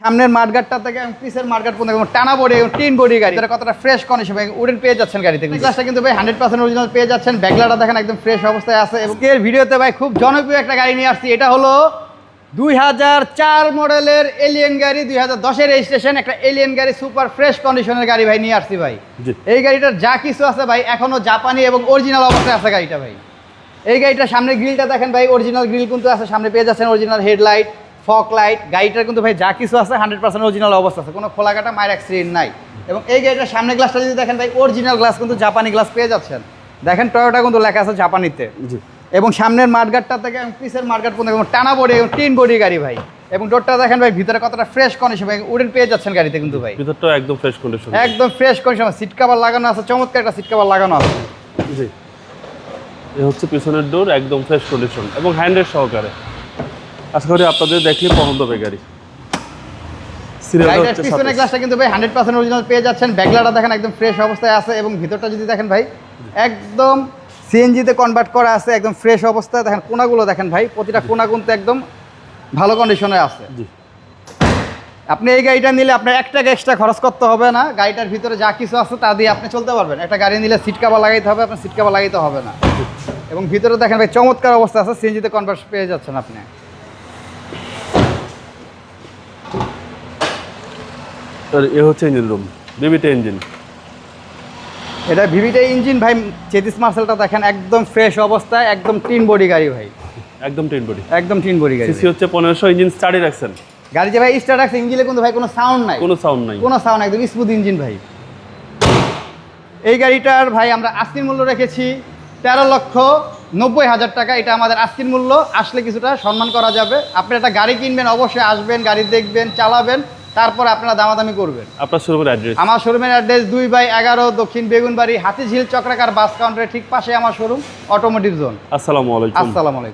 সামনের মাঠগাটটা থেকে পিছের মাঠগাট পর্যন্ত টানা বডি এবং টিন বডি গাড়ি, এটা কতটা ফ্রেশ কন্ডিশন ভাই উডেন পেয়ে যাচ্ছেন গাড়িতে। গ্লাসটা কিন্তু ভাই 100% অরিজিনাল পেয়ে যাচ্ছেন। ব্যাকলাইটটা দেখেন একদম ফ্রেশ অবস্থায় আছে। এবং এর ভিডিওতে ভাই খুব জনপ্রিয় একটা গাড়ি নিয়ে আসছি। এটা হলো 2004 মডেলের এলিয়েন গাড়ি, 2010-এর রেজিস্ট্রেশন, একটা এলিয়েন গাড়ি, সুপার ফ্রেশ কন্ডিশনের গাড়ি ভাই নিয়ে আসছি ভাই। এই গাড়িটার যা কিছু আছে ভাই এখনো জাপানি এবং অরিজিনাল অবস্থায় আছে গাড়িটা ভাই। এই গাড়িটার সামনে গ্রিলটা দেখেন ভাই, অরিজিনাল গ্রিল কিন্তু আছে। সামনে পেয়ে যাচ্ছেন অরিজিনাল হেডলাইট, ফগ লাইট। গাড়িটার কিন্তু ভাই যা কিছু আছে 100% অরিজিনাল অবস্থা আছে, কোনো খোলাকাটা মায়ের অ্যাক্সিডেন্ট নাই। এবং এই গাড়িটার সামনে গ্লাসটা যদি দেখেন ভাই, অরিজিনাল গ্লাস কিন্তু জাপানি গ্লাস পেয়ে যাচ্ছেন। দেখেন টয়োটা কিন্তু লেখা আছে জাপানিতে। এবং সামনের মাঠগাটটা থেকে পিছের মাঠগাট পর্যন্ত টানা বডি এবং টিন বডি গাড়ি ভাই। এবং ডোরটা দেখেন ভাই, ভিতরে কতটা ফ্রেশ কন্ডিশন ভাই উডেন পেয়ে যাচ্ছেন গাড়িতে কিন্তু ভাই। ভিতরটা একদম ফ্রেশ কন্ডিশন, একদম ফ্রেশ কন্ডিশন। সিট কভার লাগানো আছে, চমৎকার একটা সিট কভার লাগানো আছে। জি, এই হচ্ছে পিছনের ডোর, একদম ফ্রেশ কন্ডিশন এবং হ্যান্ডেল সহকারে। আশা করি আপনাদের দেখলে পছন্দ হবে গাড়ি। গাড়িটার পিছনের গ্লাসটা কিন্তু ভাই 100% অরিজিনাল পেয়ে যাচ্ছেন। ব্যাকলাইটটা দেখেন একদম ফ্রেশ অবস্থায় আছে। এবং ভিতরটা যদি দেখেন ভাই, একদম সিএনজিতে কনভার্ট করা আছে, একদম ফ্রেশ অবস্থায়। দেখেন কোনাগুলো দেখেন ভাই, প্রতিটা কোনা কিন্তু একদম ভালো কন্ডিশনে আছে। আপনি এই গাড়িটা নিলে আপনার 1 টাকা এক্সট্রা খরচ করতে হবে না। গাড়িটার ভিতরে যা কিছু আছে তা দিয়ে আপনি চলতে পারবেন। একটা গাড়ি নিলে সিট কভার লাগাইতে হবে, আপনার সিট কভার লাগাইতে হবে না। এবং ভিতরে দেখেন ভাই চমৎকার অবস্থা আছে, সিএনজিতে কনভার্ট পেয়ে যাচ্ছেন আপনি। এ হচ্ছে ইঞ্জিন রুম, ভিভিটি ইঞ্জিন। এটা ভিভিটি ইঞ্জিন ভাই। চেতিস মার্সেলটা দেখেন একদম ফ্রেশ অবস্থায়, একদম টিন বডি গাড়ি ভাই। একদম টিন বডি, একদম টিন বডি গাড়ি। সিসি হচ্ছে 1500, ইঞ্জিন স্টার্টই রাখছেন। গাড়ি যে ভাই স্টার্ট আছে, ইঞ্জিনে কিন্তু ভাই কোনো সাউন্ড নাই, কোনো সাউন্ড নাই, কোনো সাউন্ড, একদম স্মুথ ইঞ্জিন ভাই। এই গাড়িটার ভাই আমরা আস্কিং মূল্য রেখেছি 13,90,000 টাকা। এটা আমাদের আস্কিং মূল্য, আসলে কিছুটা সম্মান করা যাবে। আপনি একটা গাড়ি কিনবেন, অবশ্যই আসবেন, গাড়ি দেখবেন, চালাবেন, তারপর আপনারা দামাদামি করবেন। আপনার শোরুমের অ্যাড্রেস? আমার শোরুমের অ্যাড্রেস 2/11 দক্ষিণ বেগুনবাড়ি, হাতিঝিল চক্রাকার বাস কাউন্টারের ঠিক পাশে আমার শোরুম, অটোমোটিভ জোন। আসসালামু আলাইকুম। আসসালামু আলাইকুম।